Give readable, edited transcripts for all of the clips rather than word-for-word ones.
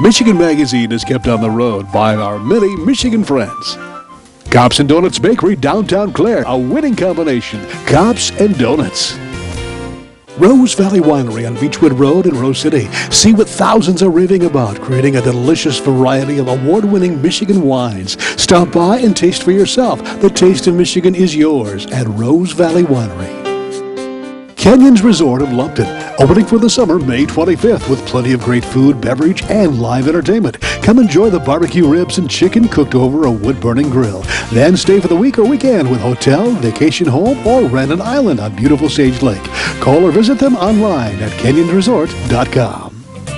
Michigan Magazine is kept on the road by our many Michigan friends. Cops and Donuts Bakery, downtown Clare, a winning combination. Cops and Donuts. Rose Valley Winery on Beechwood Road in Rose City. See what thousands are raving about, creating a delicious variety of award-winning Michigan wines. Stop by and taste for yourself. The taste of Michigan is yours at Rose Valley Winery. Canyons Resort of Lupton, opening for the summer May 25th with plenty of great food, beverage, and live entertainment. Come enjoy the barbecue ribs and chicken cooked over a wood-burning grill. Then stay for the week or weekend with hotel, vacation home, or rent an island on beautiful Sage Lake. Call or visit them online at canyonsresort.com.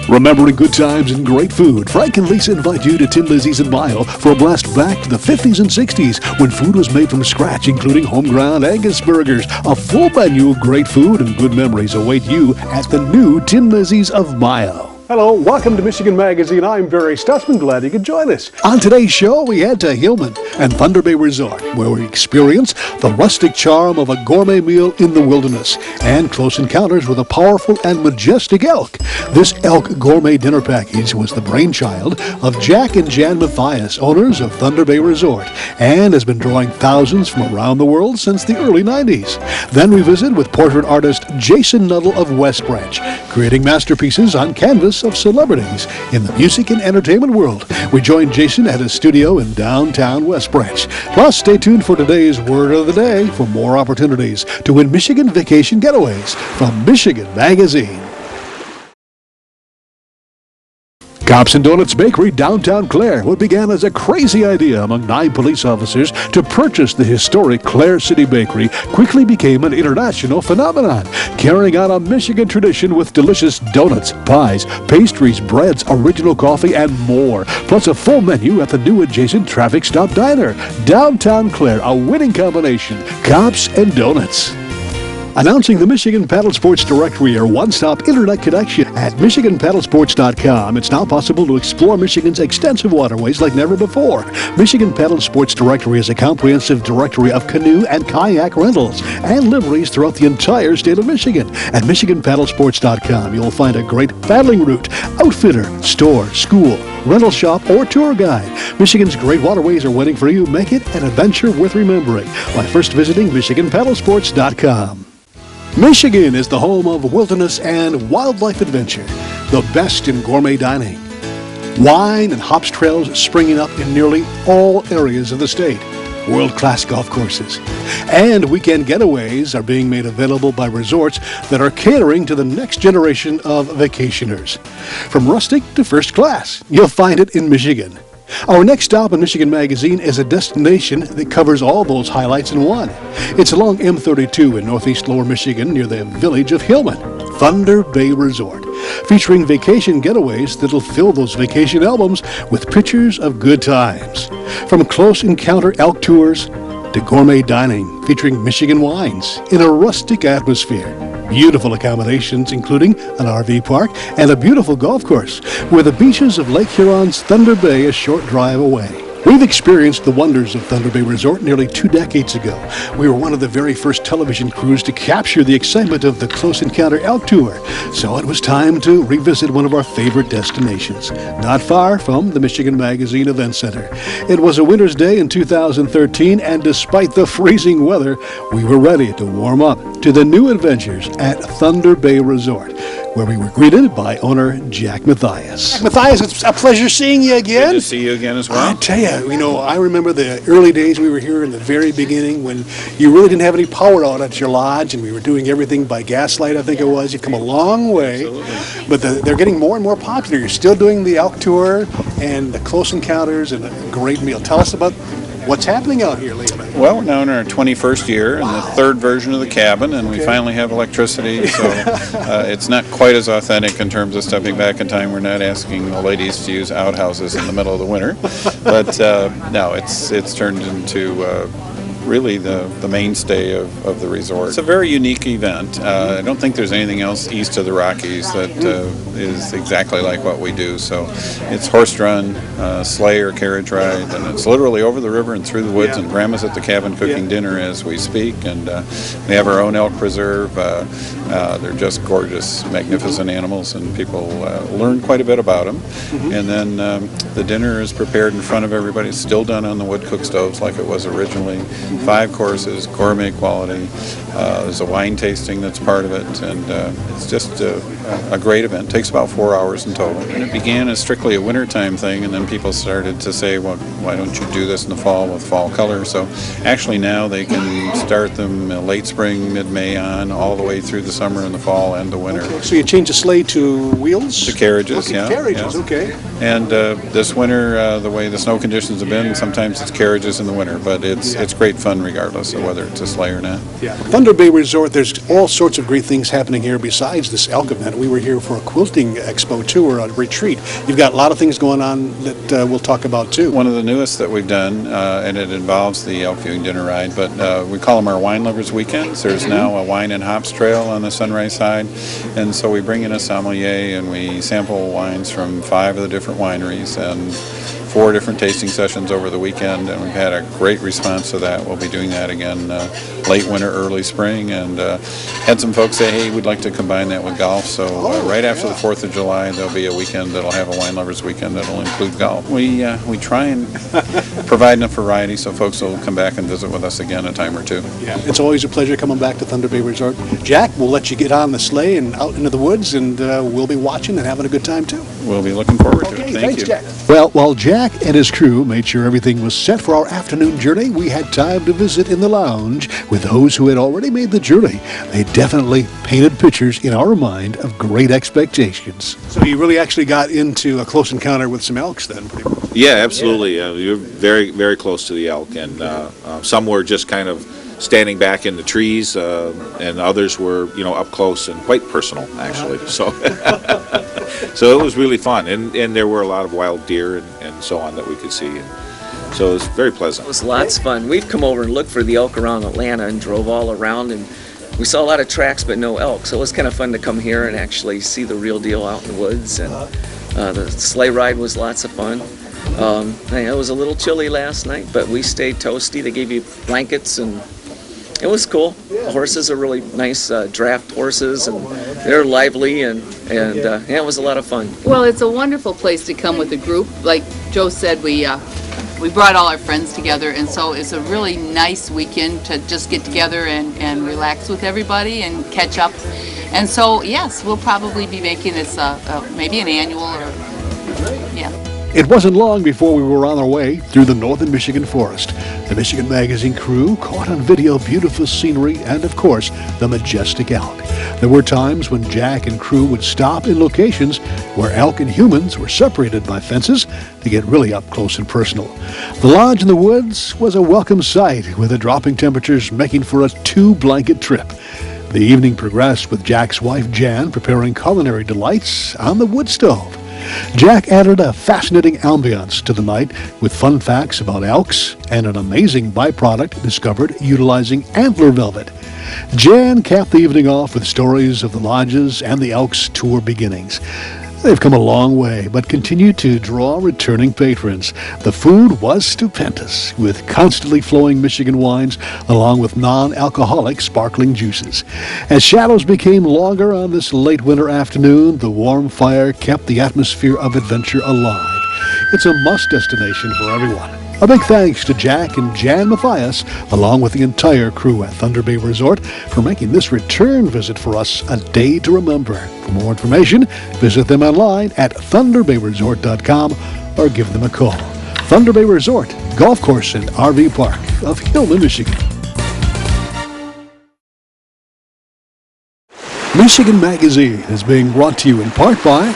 Remembering good times and great food, Frank and Lisa invite you to Tin Lizzie's in Mile for a blast back to the 50s and 60s when food was made from scratch, including home-ground Angus burgers. A full menu of great food and good memories await you at the new Tin Lizzie's of Mile. Hello, welcome to Michigan Magazine. I'm Barry Stutzman. Glad you could join us. On today's show, we head to Hillman and Thunder Bay Resort, where we experience the rustic charm of a gourmet meal in the wilderness and close encounters with a powerful and majestic elk. This elk gourmet dinner package was the brainchild of Jack and Jan Mathias, owners of Thunder Bay Resort, and has been drawing thousands from around the world since the early 90s. Then we visit with portrait artist Jason Nuttall of West Branch, creating masterpieces on canvas of celebrities in the music and entertainment world. We join Jason at his studio in downtown West Branch. Plus, stay tuned for today's Word of the Day for more opportunities to win Michigan vacation getaways from Michigan Magazine. Cops and Donuts Bakery, downtown Clare, what began as a crazy idea among 9 police officers to purchase the historic Clare City Bakery quickly became an international phenomenon, carrying on a Michigan tradition with delicious donuts, pies, pastries, breads, original coffee, and more. Plus a full menu at the new adjacent Traffic Stop Diner. Downtown Clare, a winning combination. Cops and Donuts. Announcing the Michigan Paddle Sports Directory, your one-stop internet connection at MichiganPaddlesports.com. It's now possible to explore Michigan's extensive waterways like never before. Michigan Paddle Sports Directory is a comprehensive directory of canoe and kayak rentals and liveries throughout the entire state of Michigan. At MichiganPaddlesports.com, you'll find a great paddling route, outfitter, store, school, rental shop, or tour guide. Michigan's great waterways are waiting for you. Make it an adventure worth remembering by first visiting MichiganPaddlesports.com. Michigan is the home of wilderness and wildlife adventure, the best in gourmet dining. Wine and hops trails springing up in nearly all areas of the state. World-class golf courses. And weekend getaways are being made available by resorts that are catering to the next generation of vacationers. From rustic to first class, you'll find it in Michigan. Our next stop in Michigan Magazine is a destination that covers all those highlights in one. It's along M32 in northeast Lower Michigan near the village of Hillman, Thunder Bay Resort, featuring vacation getaways that'll fill those vacation albums with pictures of good times. From close encounter elk tours to gourmet dining featuring Michigan wines in a rustic atmosphere. Beautiful accommodations, including an RV park and a beautiful golf course, where the beaches of Lake Huron's Thunder Bay a short drive away. We've experienced the wonders of Thunder Bay Resort nearly 2 decades ago. We were one of the very first television crews to capture the excitement of the Close Encounter Elk Tour, so it was time to revisit one of our favorite destinations, not far from the Michigan Magazine Event Center. It was a winter's day in 2013, and despite the freezing weather, we were ready to warm up to the new adventures at Thunder Bay Resort, where we were greeted by owner Jack Mathias. Jack Mathias, it's a pleasure seeing you again. Good to see you again as well. I tell you, I remember the early days we were here in the very beginning when you really didn't have any power out at your lodge and we were doing everything by gaslight, I think it was. You've come a long way. Absolutely. But they're getting more and more popular. You're still doing the elk tour and the close encounters and a great meal. Tell us about what's happening out here lately. Well, we're now in our 21st year and the third version of the cabin, and we finally have electricity, so it's not quite as authentic in terms of stepping back in time. We're not asking the ladies to use outhouses in the middle of the winter, but no, it's turned into really the mainstay of the resort. It's a very unique event. I don't think there's anything else east of the Rockies that is exactly like what we do. So it's horse-drawn, sleigh or carriage ride, and it's literally over the river and through the woods, and Grandma's at the cabin cooking dinner as we speak, and we have our own elk preserve. They're just gorgeous, magnificent animals, and people learn quite a bit about them. And then the dinner is prepared in front of everybody. It's still done on the wood cook stoves like it was originally. 5 courses, gourmet quality. There's a wine tasting that's part of it, and it's just a great event. It takes about 4 hours in total. And it began as strictly a wintertime thing, and then people started to say, well, why don't you do this in the fall with fall color? So actually now they can start them late spring, mid-May on, all the way through the summer and the fall and the winter. Okay, so you change the sleigh to wheels? To carriages, okay, yeah. Carriages, yeah. okay. And this winter, the way the snow conditions have been, sometimes it's carriages in the winter, but it's great fun regardless of whether it's a sleigh or not. Yeah. Thunder Bay Resort, there's all sorts of great things happening here besides this elk event. We were here for a quilting expo tour, a retreat. You've got a lot of things going on that we'll talk about too. One of the newest that we've done, and it involves the elk viewing dinner ride, but we call them our wine lovers weekends. There's now a wine and hops trail on the Sunrise side, and so we bring in a sommelier and we sample wines from 5 of the different wineries and 4 different tasting sessions over the weekend, and we've had a great response to that. We'll be doing that again late winter, early spring, and had some folks say, hey, we'd like to combine that with golf. So right after the 4th of July, there'll be a weekend that'll have a wine lovers weekend that'll include golf. We try and provide enough variety so folks will come back and visit with us again a time or two. Yeah, it's always a pleasure coming back to Thunder Bay Resort. Jack, we'll let you get on the sleigh and out into the woods, and we'll be watching and having a good time too. We'll be looking forward to it. Thanks, you. Jack. Well, while Jack and his crew made sure everything was set for our afternoon journey, we had time to visit in the lounge with those who had already made the journey. They definitely painted pictures in our mind of great expectations. So you really actually got into a close encounter with some elks then, pretty much. Yeah, absolutely. We were very, very close to the elk, and some were just kind of standing back in the trees, and others were, up close and quite personal, actually. So, so it was really fun, and there were a lot of wild deer and so on that we could see. And so it was very pleasant. It was lots of fun. We've come over and looked for the elk around Atlanta and drove all around, and we saw a lot of tracks but no elk. So it was kind of fun to come here and actually see the real deal out in the woods. And the sleigh ride was lots of fun. It was a little chilly last night, but we stayed toasty. They gave you blankets, and it was cool. The horses are really nice draft horses, and they're lively, and it was a lot of fun. Well, it's a wonderful place to come with a group. Like Joe said, we brought all our friends together, and so it's a really nice weekend to just get together and relax with everybody and catch up. And so, yes, we'll probably be making this maybe an annual or, yeah. It wasn't long before we were on our way through the northern Michigan forest. The Michigan Magazine crew caught on video beautiful scenery and, of course, the majestic elk. There were times when Jack and crew would stop in locations where elk and humans were separated by fences to get really up close and personal. The lodge in the woods was a welcome sight, with the dropping temperatures making for a 2-blanket trip. The evening progressed with Jack's wife Jan preparing culinary delights on the wood stove. Jack added a fascinating ambiance to the night with fun facts about elks and an amazing byproduct discovered utilizing antler velvet. Jan capped the evening off with stories of the lodges and the elk's tour beginnings. They've come a long way, but continue to draw returning patrons. The food was stupendous, with constantly flowing Michigan wines, along with non-alcoholic sparkling juices. As shadows became longer on this late winter afternoon, the warm fire kept the atmosphere of adventure alive. It's a must destination for everyone. A big thanks to Jack and Jan Mathias, along with the entire crew at Thunder Bay Resort, for making this return visit for us a day to remember. For more information, visit them online at thunderbayresort.com or give them a call. Thunder Bay Resort, Golf Course and RV Park of Hillman, Michigan. Michigan Magazine is being brought to you in part by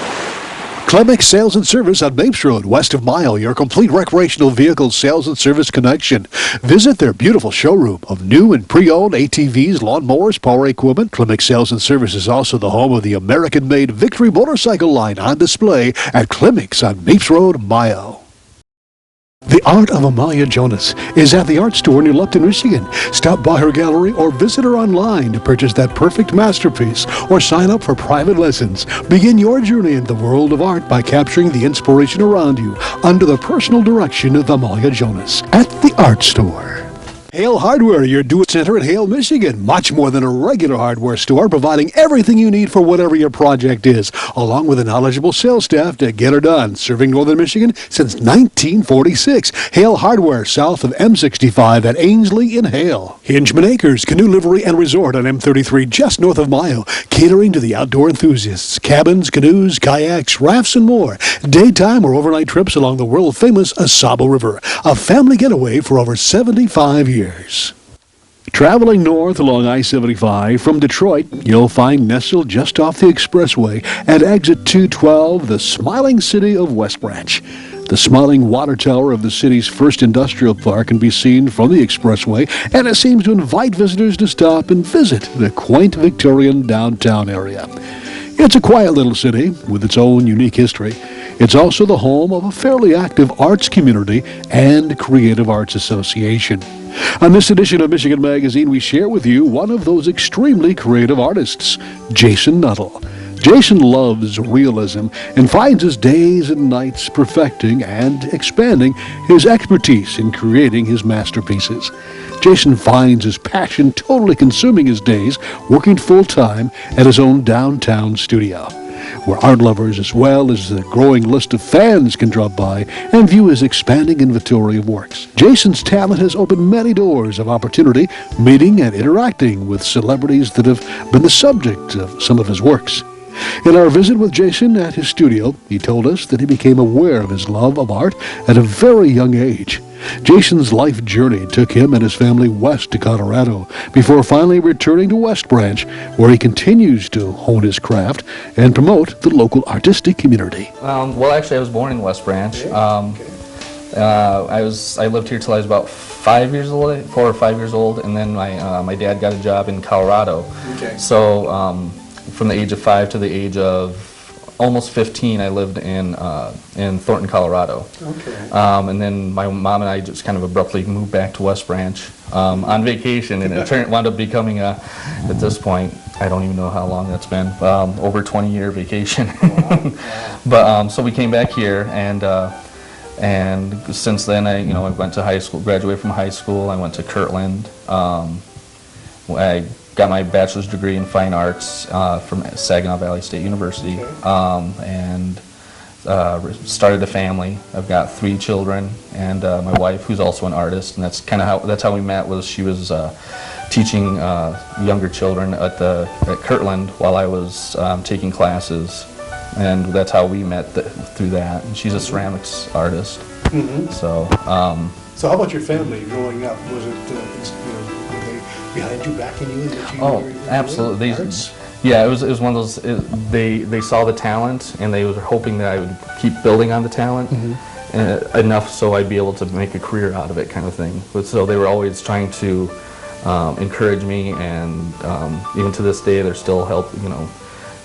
Clemick Sales and Service on Mapes Road, west of Mile, your complete recreational vehicle sales and service connection. Visit their beautiful showroom of new and pre-owned ATVs, lawnmowers, power equipment. Clemick Sales and Service is also the home of the American-made Victory motorcycle line on display at Clemick's on Mapes Road, Mile. The Art of Amalia Jonas is at the art store near Lupton, Michigan. Stop by her gallery or visit her online to purchase that perfect masterpiece or sign up for private lessons. Begin your journey in the world of art by capturing the inspiration around you under the personal direction of Amalia Jonas at the art store. Hale Hardware, your do-it-center in Hale, Michigan. Much more than a regular hardware store, providing everything you need for whatever your project is, along with a knowledgeable sales staff to get her done. Serving Northern Michigan since 1946. Hale Hardware, south of M65 at Ainsley in Hale. Hingeman Acres, Canoe Livery and Resort on M33, just north of Mayo. Catering to the outdoor enthusiasts. Cabins, canoes, kayaks, rafts, and more. Daytime or overnight trips along the world-famous Asabo River. A family getaway for over 75 years. Traveling north along I-75 from Detroit, you'll find nestled just off the expressway at exit 212, the smiling city of West Branch. The smiling water tower of the city's first industrial park can be seen from the expressway, and it seems to invite visitors to stop and visit the quaint Victorian downtown area. It's a quiet little city with its own unique history. It's also the home of a fairly active arts community and creative arts association. On this edition of Michigan Magazine, we share with you one of those extremely creative artists, Jason Nuttall. Jason loves realism and finds his days and nights perfecting and expanding his expertise in creating his masterpieces. Jason finds his passion totally consuming his days working full-time at his own downtown studio, where art lovers as well as the growing list of fans can drop by and view his expanding inventory of works. Jason's talent has opened many doors of opportunity, meeting and interacting with celebrities that have been the subject of some of his works. In our visit with Jason at his studio, he told us that he became aware of his love of art at a very young age. Jason's life journey took him and his family west to Colorado before finally returning to West Branch, where he continues to hone his craft and promote the local artistic community. Well, actually, I was born in West Branch. I lived here till I was about 4 or 5 years old, and then my dad got a job in Colorado. Okay. So from the age of 5 to the age of almost 15, I lived in Thornton, Colorado. Okay. And then my mom and I just kind of abruptly moved back to West Branch on vacation, and it wound up becoming at this point, I don't even know how long that's been, over 20-year vacation. Wow. But so we came back here, and since then I went to high school, graduated from high school. I went to Kirtland. I got my bachelor's degree in fine arts from Saginaw Valley State University, and started a family. I've got 3 children and my wife, who's also an artist, and that's how we met. Was she was teaching younger children at Kirtland while I was taking classes, and that's how we met through that. And she's a ceramics artist. Mm-hmm. So how about your family growing up? Was it, were they behind you, backing you? Absolutely. Arts? Yeah, it was one of those. They saw the talent, and they were hoping that I would keep building on the talent enough so I'd be able to make a career out of it, kind of thing. But so they were always trying to encourage me, and even to this day, they're still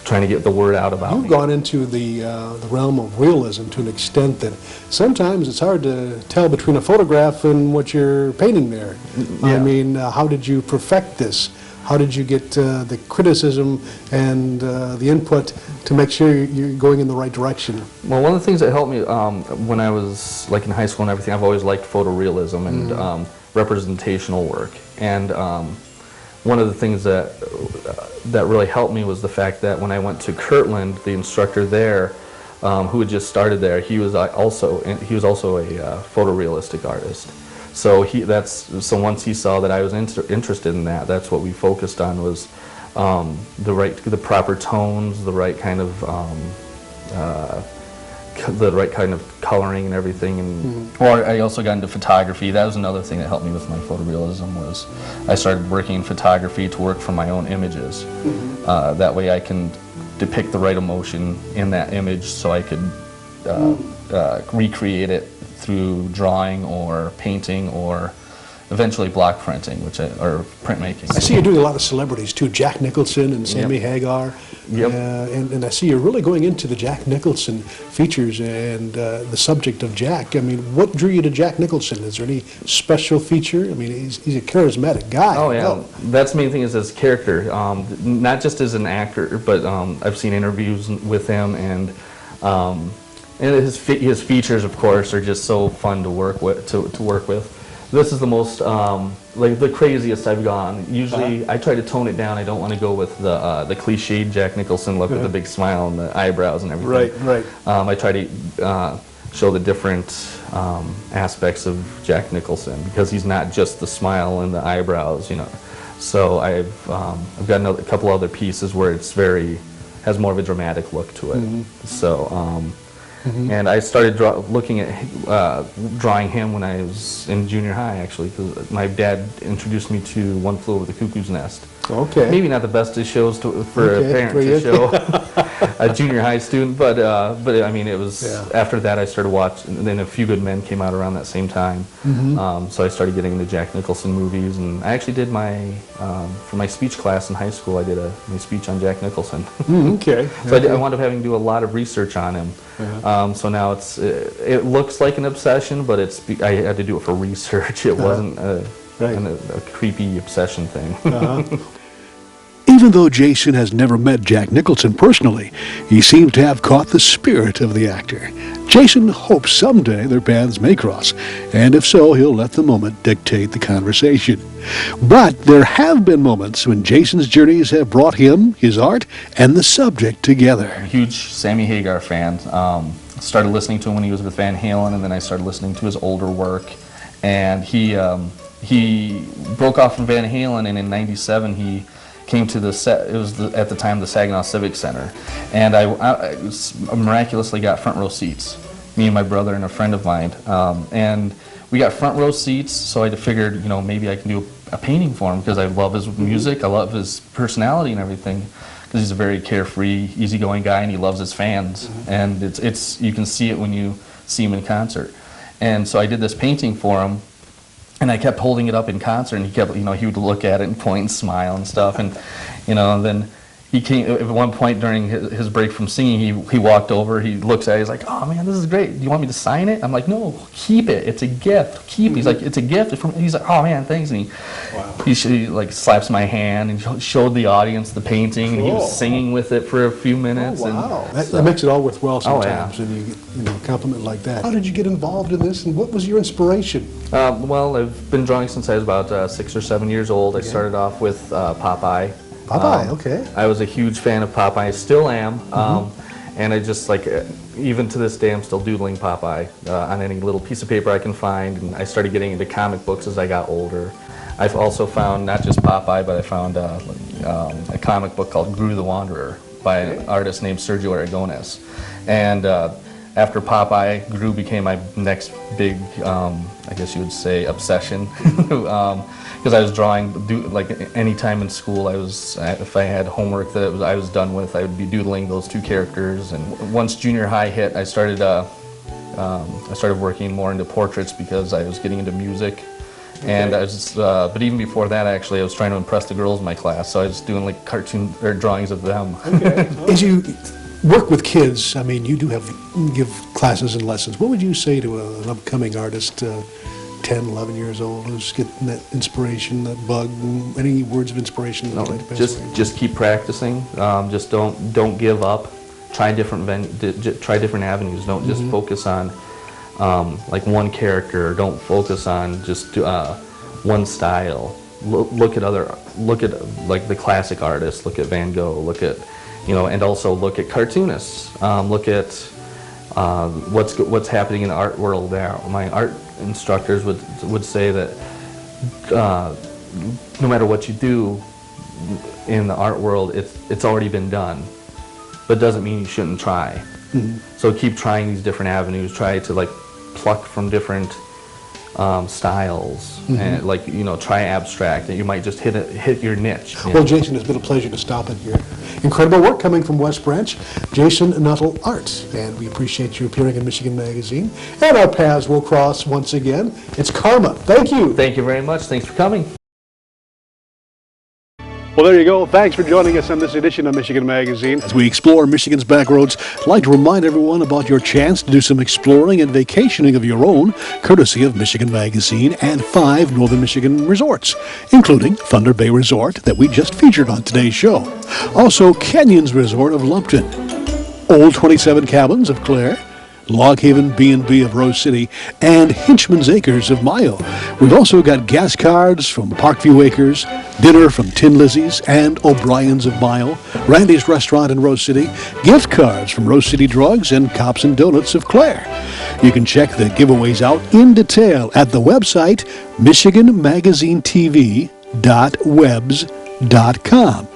trying to get the word out about me. You've gone into the realm of realism to an extent that sometimes it's hard to tell between a photograph and what you're painting there. Yeah. I mean, how did you perfect this? How did you get the criticism and the input to make sure you're going in the right direction? Well, one of the things that helped me when I was in high school and everything, I've always liked photorealism and representational work. And one of the things that really helped me was the fact that when I went to Kirtland, the instructor there, who had just started there, he was also a photorealistic artist. So once he saw that I was interested in that, that's what we focused on, was the proper tones, the right kind of coloring and everything. And or I also got into photography. That was another thing that helped me with my photorealism, was I started working in photography to work from my own images. That way I can depict the right emotion in that image, so I could recreate it through drawing or painting or eventually block printing, or printmaking. I see you're doing a lot of celebrities too, Jack Nicholson and Sammy Hagar. Yep. And I see you're really going into the Jack Nicholson features and the subject of Jack. I mean, what drew you to Jack Nicholson? Is there any special feature? I mean, he's a charismatic guy. Oh, yeah. No. That's the main thing is his character. Not just as an actor, but I've seen interviews with him, and his features, of course, are just so fun to work with. To work with. This is the most, like the craziest I've gone. Usually I try to tone it down. I don't want to go with the cliched Jack Nicholson look with the big smile and the eyebrows and everything. Right. I try to show the different aspects of Jack Nicholson, because he's not just the smile and the eyebrows, you know. So I've got a couple other pieces where has more of a dramatic look to it. So. And I started looking at drawing him when I was in junior high, actually, because my dad introduced me to One Flew Over the Cuckoo's Nest. Okay. Maybe not the best of shows for a parent to show a junior high student, but I mean, it was after that I started watching, and then A Few Good Men came out around that same time. So I started getting into Jack Nicholson movies, and I actually did for my speech class in high school, I did my speech on Jack Nicholson. Okay. So I wound up having to do a lot of research on him. So now it looks like an obsession, but I had to do it for research. It wasn't a creepy obsession thing. Even though Jason has never met Jack Nicholson personally, he seems to have caught the spirit of the actor. Jason hopes someday their paths may cross, and if so, he'll let the moment dictate the conversation. But there have been moments when Jason's journeys have brought him, his art, and the subject together. Huge Sammy Hagar fan. Started listening to him when he was with Van Halen, and then I started listening to his older work. And he broke off from Van Halen, and in '97 he came to at the time the Saginaw Civic Center, and I miraculously got front row seats, me and my brother and a friend of mine, and we got front row seats. So I figured, maybe I can do a painting for him, because I love his music, I love his personality and everything, because he's a very carefree, easygoing guy, and he loves his fans, and it's you can see it when you see him in concert. And so I did this painting for him. And I kept holding it up in concert, and he would look at it and point and smile and stuff, and then he came at one point during his break from singing. He walked over, he looks at it, he's like, "Oh man, this is great. Do you want me to sign it?" I'm like, "No, keep it. It's a gift. Keep it." He's like, "It's a gift." He's like, "Oh man, thanks." And he like slaps my hand and showed the audience the painting, and he was singing with it for a few minutes. Oh, wow. And that makes it all worthwhile sometimes, Oh, and you get a compliment like that. How did you get involved in this, and what was your inspiration? Well, I've been drawing since I was about 6 or 7 years old. I started off with Popeye. Popeye, okay. I was a huge fan of Popeye, still am, and I just even to this day I'm still doodling Popeye on any little piece of paper I can find, and I started getting into comic books as I got older. I've also found not just Popeye, but I found a comic book called Gru the Wanderer by an artist named Sergio Aragones, and after Popeye, Gru became my next big, I guess you would say, obsession. Because I was drawing, any time in school, if I had homework that I was done with, I would be doodling those two characters. And once junior high hit, I started working more into portraits because I was getting into music. Okay. And but even before that, actually, I was trying to impress the girls in my class, so I was doing cartoon or drawings of them. Okay. As you work with kids, I mean, you do give classes and lessons. What would you say to an upcoming artist, 10, 11 years old, who's getting that inspiration, that bug? Any words of inspiration that you'd like to pass away? Just keep practicing. Just don't give up. Try different avenues. Don't just focus on one character. Don't focus on just one style. Look at the classic artists. Look at Van Gogh. Look at and also look at cartoonists. Look at what's happening in the art world now. My art instructors would say that no matter what you do in the art world, it's already been done, but it doesn't mean you shouldn't try. So keep trying these different avenues. Try to pluck from different styles, and like, try abstract, and you might just hit your niche. Well, Jason, it's been a pleasure to stop in here. Incredible work coming from West Branch, Jason Nuttall Art, and we appreciate you appearing in Michigan Magazine. And our paths will cross once again. It's karma. Thank you. Thank you very much. Thanks for coming. Well, there you go. Thanks for joining us on this edition of Michigan Magazine. As we explore Michigan's back roads, I'd like to remind everyone about your chance to do some exploring and vacationing of your own, courtesy of Michigan Magazine and 5 Northern Michigan resorts, including Thunder Bay Resort that we just featured on today's show. Also, Canyons Resort of Lumpton, Old 27 Cabins of Clare, Log Haven B&B of Rose City, and Hinchman's Acres of Mayo. We've also got gas cards from Parkview Acres, dinner from Tin Lizzie's and O'Brien's of Mayo, Randy's Restaurant in Rose City, gift cards from Rose City Drugs, and Cops and Donuts of Clare. You can check the giveaways out in detail at the website michiganmagazinetv.webs.com.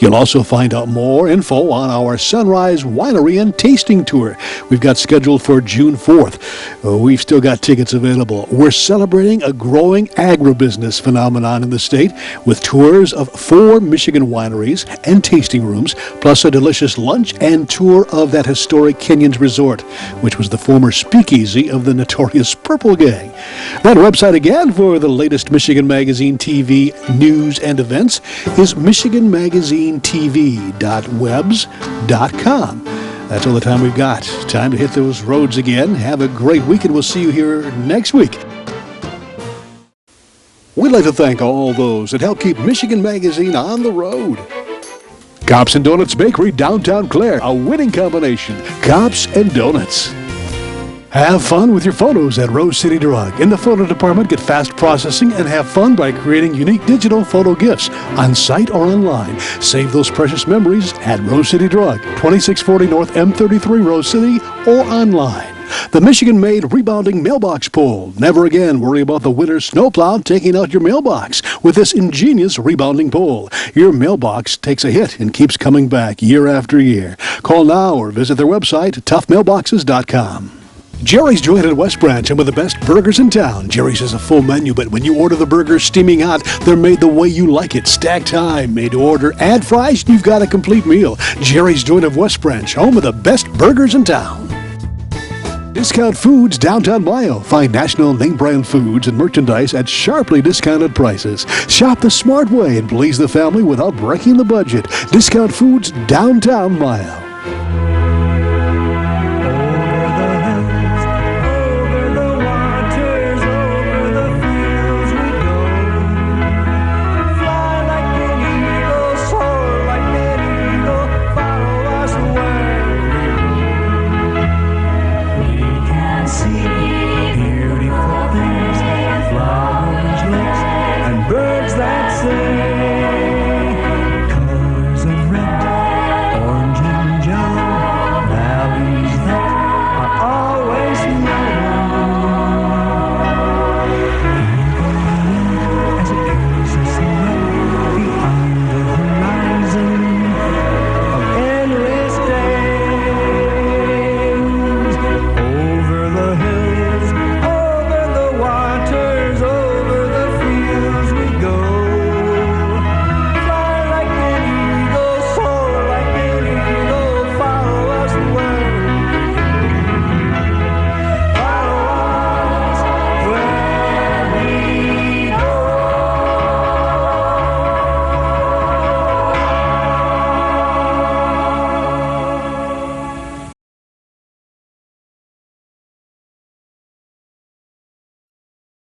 You'll also find out more info on our Sunrise Winery and Tasting Tour we've got scheduled for June 4th. We've still got tickets available. We're celebrating a growing agribusiness phenomenon in the state with tours of 4 Michigan wineries and tasting rooms, plus a delicious lunch and tour of that historic Canyons Resort, which was the former speakeasy of the notorious Purple Gang. That website again for the latest Michigan Magazine TV news and events is michiganmagazinetv.webs.com. That's all the time we've got. Time to hit those roads again. Have a great week, and we'll see you here next week. We'd like to thank all those that help keep Michigan Magazine on the road. Cops and Donuts Bakery, downtown Clare. A winning combination. Cops and Donuts. Have fun with your photos at Rose City Drug. In the photo department, get fast processing and have fun by creating unique digital photo gifts on site or online. Save those precious memories at Rose City Drug, 2640 North M33, Rose City, or online. The Michigan-made rebounding mailbox pole. Never again worry about the winter snowplow taking out your mailbox with this ingenious rebounding pole. Your mailbox takes a hit and keeps coming back year after year. Call now or visit their website, toughmailboxes.com. Jerry's Joint at West Branch, and with the best burgers in town. Jerry's has a full menu, but when you order the burgers steaming hot, they're made the way you like it. Stacked high, made to order. Add fries, you've got a complete meal. Jerry's Joint of West Branch, home of the best burgers in town. Discount Foods, downtown Mayo. Find national name brand foods and merchandise at sharply discounted prices. Shop the smart way and please the family without breaking the budget. Discount Foods, downtown Mayo.